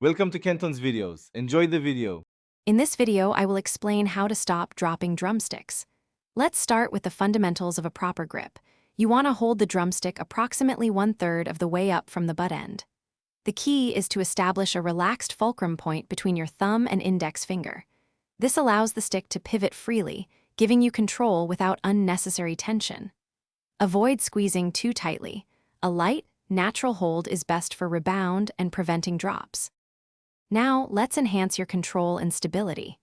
Welcome to Kenton's videos. Enjoy the video. In this video, I will explain how to stop dropping drumsticks. Let's start with the fundamentals of a proper grip. You want to hold the drumstick approximately 1/3 of the way up from the butt end. The key is to establish a relaxed fulcrum point between your thumb and index finger. This allows the stick to pivot freely, giving you control without unnecessary tension. Avoid squeezing too tightly. A light, natural hold is best for rebound and preventing drops. Now, let's enhance your control and stability.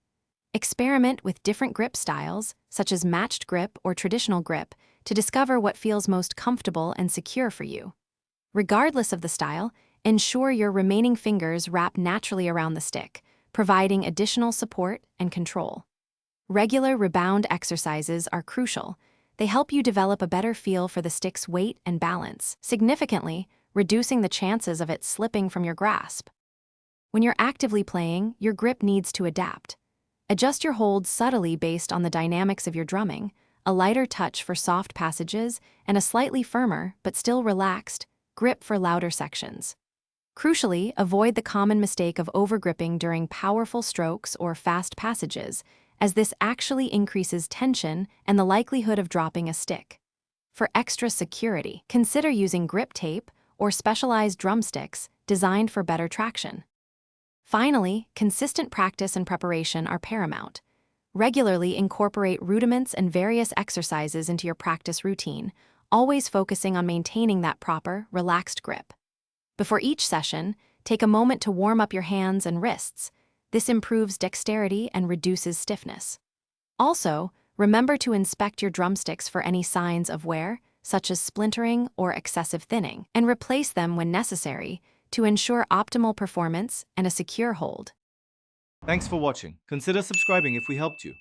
Experiment with different grip styles, such as matched grip or traditional grip, to discover what feels most comfortable and secure for you. Regardless of the style, ensure your remaining fingers wrap naturally around the stick, providing additional support and control. Regular rebound exercises are crucial. They help you develop a better feel for the stick's weight and balance, significantly reducing the chances of it slipping from your grasp. When you're actively playing, your grip needs to adapt. Adjust your hold subtly based on the dynamics of your drumming, a lighter touch for soft passages, and a slightly firmer, but still relaxed, grip for louder sections. Crucially, avoid the common mistake of overgripping during powerful strokes or fast passages, as this actually increases tension and the likelihood of dropping a stick. For extra security, consider using grip tape or specialized drumsticks designed for better traction. Finally, consistent practice and preparation are paramount. Regularly incorporate rudiments and various exercises into your practice routine, always focusing on maintaining that proper, relaxed grip. Before each session, take a moment to warm up your hands and wrists. This improves dexterity and reduces stiffness. Also, remember to inspect your drumsticks for any signs of wear, such as splintering or excessive thinning, and replace them when necessary to ensure optimal performance and a secure hold. Thanks for watching. Consider subscribing if we helped you.